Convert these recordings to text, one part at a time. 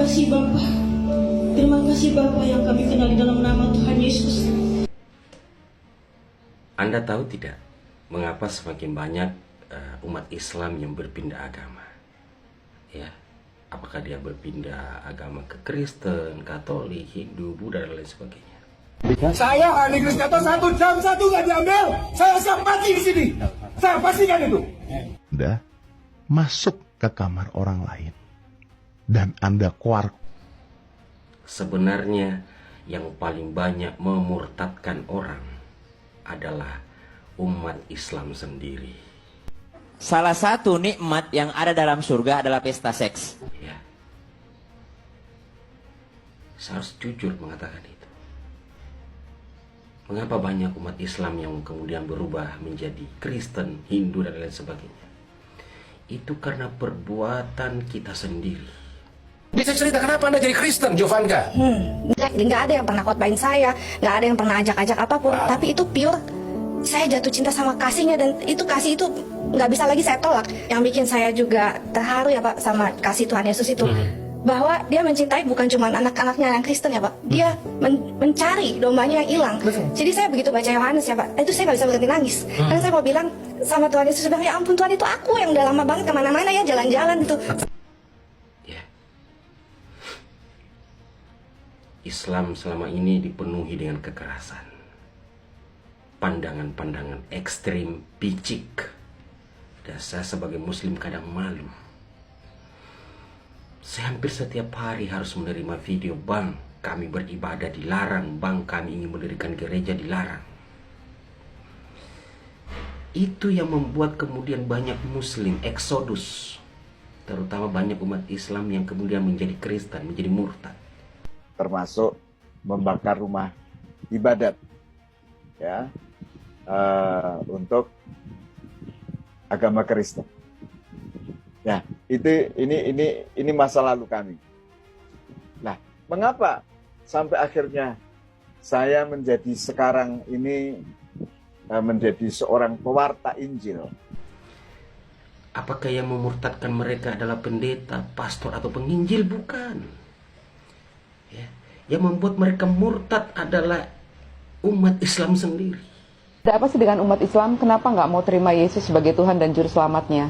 kasih Bapa. Terima kasih Bapa yang kami kenali dalam nama Tuhan Yesus. Anda tahu tidak mengapa semakin banyak umat Islam yang berpindah agama? Ya, apakah dia berpindah agama ke Kristen, Katolik, Hindu, Buddha dan lain sebagainya? Saya ahli Kristen 1 jam 1 nggak diambil, saya siap mati di sini. Saya pastikan itu. Anda masuk ke kamar orang lain dan Anda keluar. Sebenarnya yang paling banyak memurtadkan orang adalah umat Islam sendiri. Salah satu nikmat yang ada dalam surga adalah pesta seks. Ya, saya harus jujur mengatakan itu. Mengapa banyak umat Islam yang kemudian berubah menjadi Kristen, Hindu dan lain sebagainya? Itu karena perbuatan kita sendiri. Bisa cerita kenapa Anda jadi Kristen, Jovanka? Nggak ada yang pernah khotbahin saya, nggak ada yang pernah ajak-ajak apapun. Tapi itu pure, saya jatuh cinta sama kasihnya, dan itu kasih itu nggak bisa lagi saya tolak. Yang bikin saya juga terharu ya Pak sama kasih Tuhan Yesus itu, bahwa dia mencintai bukan cuma anak-anaknya yang Kristen ya Pak, dia mencari dombanya yang hilang. Jadi saya begitu baca Yohanes ya Pak, itu saya nggak bisa berhenti nangis. Karena saya mau bilang sama Tuhan Yesus, bilang ya ampun Tuhan, itu aku yang udah lama banget kemana-mana ya jalan-jalan gitu. Ya. Islam selama ini dipenuhi dengan kekerasan, pandangan-pandangan ekstrim, picik, dan saya sebagai Muslim kadang malu. Saya hampir setiap hari harus menerima video, "Bang, kami beribadah dilarang. Bang, kami ingin mendirikan gereja dilarang." Itu yang membuat kemudian banyak Muslim eksodus, terutama banyak umat Islam yang kemudian menjadi Kristen, menjadi murtad. Termasuk membakar rumah ibadat, ya, untuk agama Kristen. Ya, ini masa lalu kami. Nah, mengapa sampai akhirnya saya menjadi sekarang ini menjadi seorang pewarta Injil? Apakah yang memurtadkan mereka adalah pendeta, pastor, atau penginjil? Bukan. Ya. Yang membuat mereka murtad adalah umat Islam sendiri. Ada apa sih dengan umat Islam? Kenapa nggak mau terima Yesus sebagai Tuhan dan Juru Selamatnya?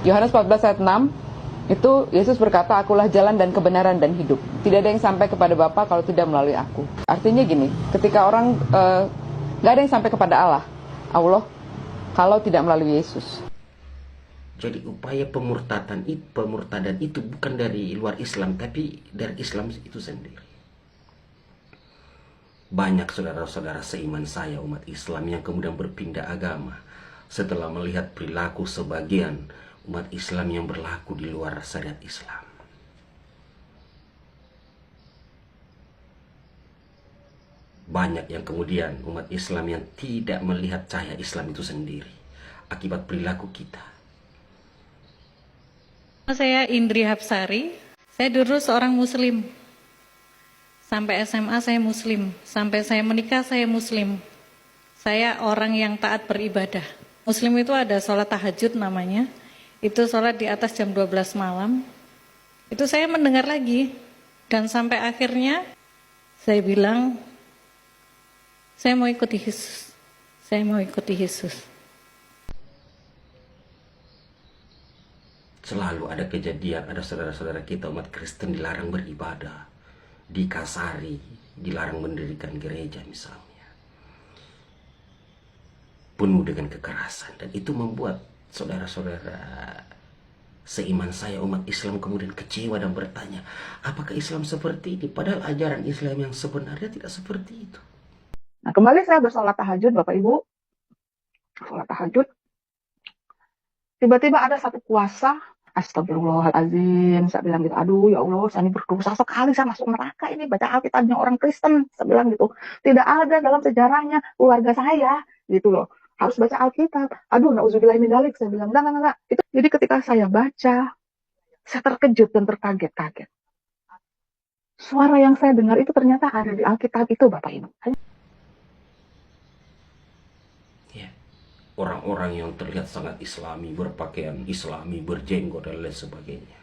Yohanes 14 ayat 6, itu Yesus berkata, "Akulah jalan dan kebenaran dan hidup. Tidak ada yang sampai kepada Bapa kalau tidak melalui aku." Artinya gini, ketika orang nggak ada yang sampai kepada Allah kalau tidak melalui Yesus. Jadi upaya pemurtadan itu bukan dari luar Islam, tapi dari Islam itu sendiri. Banyak saudara-saudara seiman saya umat Islam yang kemudian berpindah agama setelah melihat perilaku sebagian umat Islam yang berlaku di luar syariat Islam. Banyak yang kemudian umat Islam yang tidak melihat cahaya Islam itu sendiri akibat perilaku kita. Saya Indri Hapsari, saya dulu seorang Muslim. Sampai SMA saya Muslim, sampai saya menikah saya Muslim. Saya orang yang taat beribadah. Muslim itu ada sholat tahajud namanya. Itu sholat di atas jam 12 malam. Itu saya mendengar lagi. Dan sampai akhirnya saya bilang, saya mau ikuti Yesus. Saya mau ikuti Yesus. Selalu ada kejadian, ada saudara-saudara kita umat Kristen dilarang beribadah, dikasari, dilarang mendirikan gereja misalnya. Penuh dengan kekerasan. Dan itu membuat saudara-saudara seiman saya umat Islam kemudian kecewa dan bertanya, apakah Islam seperti ini? Padahal ajaran Islam yang sebenarnya tidak seperti itu. Nah, kembali saya bersolat tahajud, Bapak Ibu. Sholat tahajud. Tiba-tiba ada satu kuasa, astagfirullahaladzim, saya bilang gitu, aduh ya Allah, saya ini berdosa sekali, saya masuk neraka ini, baca Alkitabnya orang Kristen, saya bilang gitu. Tidak ada dalam sejarahnya keluarga saya, gitu loh. Harus baca Alkitab. Aduh, na'udzubillah min dzalik, saya bilang, enggak. Itu, jadi ketika saya baca, saya terkejut dan terkaget-kaget. Suara yang saya dengar itu ternyata ada di Alkitab itu, Bapak Ibu. Ya. Orang-orang yang terlihat sangat Islami, berpakaian Islami, berjenggot dan lain sebagainya.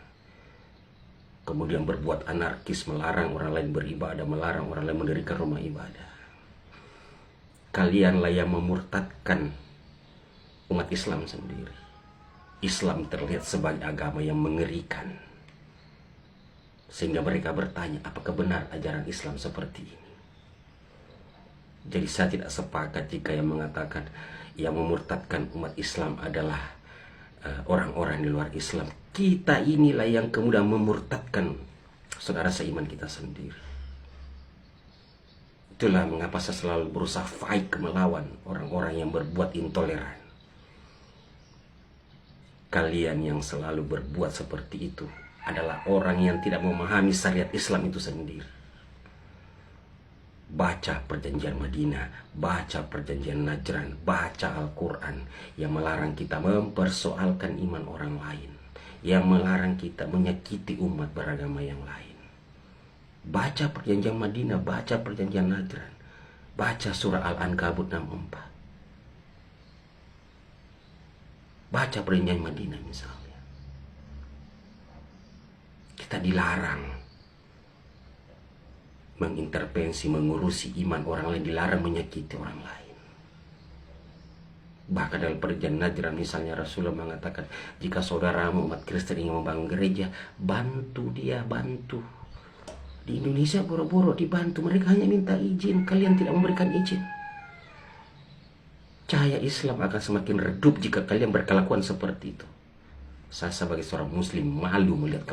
kemudian berbuat anarkis, melarang orang lain beribadah, melarang orang lain mendirikan rumah ibadah. Kalianlah yang memurtadkan umat Islam sendiri. Islam terlihat sebagai agama yang mengerikan, sehingga mereka bertanya, apakah benar ajaran Islam seperti ini? Jadi saya tidak sepakat jika yang mengatakan yang memurtadkan umat Islam adalah orang-orang di luar Islam. Kita inilah yang kemudian memurtadkan saudara seiman kita sendiri. Itulah mengapa saya selalu berusaha fight melawan orang-orang yang berbuat intoleran. Kalian yang selalu berbuat seperti itu adalah orang yang tidak memahami syariat Islam itu sendiri. Baca perjanjian Madinah, baca perjanjian Najran, baca Al-Quran yang melarang kita mempersoalkan iman orang lain, yang melarang kita menyakiti umat beragama yang lain. Baca perjanjian Madinah, baca perjanjian Najran, baca surah Al-Ankabut 64. Baca perjanjian Madinah misalnya. Kita dilarang mengintervensi, mengurusi iman orang lain, dilarang menyakiti orang lain. Bahkan dalam perjanjian Najran misalnya Rasulullah mengatakan, jika saudaramu umat Kristen ingin membangun gereja, bantu dia, bantu. Di Indonesia boro-boro dibantu, mereka hanya minta izin, kalian tidak memberikan izin. Cahaya Islam akan semakin redup jika kalian berkelakuan seperti itu. Saya sebagai seorang muslim malu melihat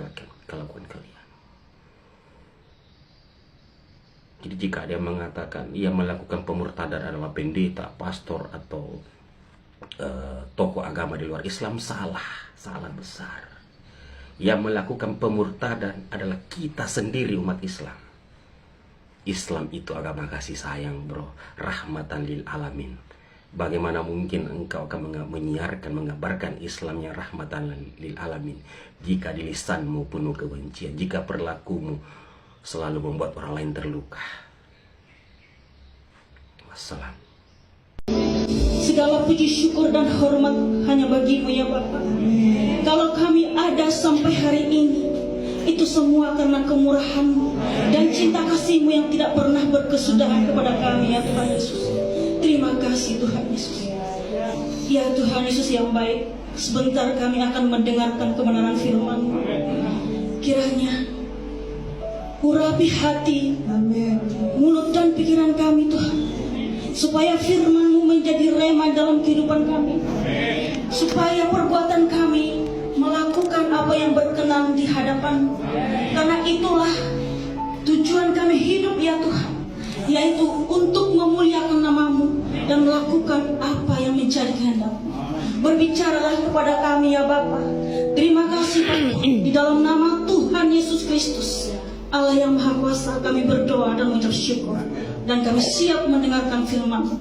kelakuan kalian. Jadi jika ada yang mengatakan ia melakukan pemurtadan adalah pendeta, pastor atau tokoh agama di luar Islam, salah besar. Yang melakukan pemurtadan adalah kita sendiri umat Islam. Islam itu agama kasih sayang, bro, rahmatan lil alamin. Bagaimana mungkin engkau akan menyiarkan, mengabarkan Islam yang rahmatan lil alamin jika di lisanmu penuh kebencian, jika perilakumu selalu membuat orang lain terluka. Wassalam. Segala puji syukur dan hormat hanya bagimu ya Bapa. Kalau kami ada sampai hari ini, itu semua karena kemurahan-Mu dan cinta kasih-Mu yang tidak pernah berkesudahan kepada kami ya Tuhan Yesus. Terima kasih Tuhan Yesus. Ya Tuhan Yesus yang baik, sebentar kami akan mendengarkan kebenaran firman-Mu. Kiranya urapi hati, mulut dan pikiran kami Tuhan, supaya firman-Mu menjadi rema dalam kehidupan kami, supaya perbuatan kami melakukan apa yang berkenan di hadapan-Mu. Karena itulah tujuan kami hidup ya Tuhan, yaitu untuk memuliakan nama-Mu dan melakukan apa yang menjadi kehendak-Mu. Berbicaralah kepada kami ya Bapa. Terima kasih Bapa, di dalam nama Tuhan Yesus Kristus Allah yang Maha Kuasa, kami berdoa dan mengucap syukur, dan kami siap mendengarkan firman-Mu.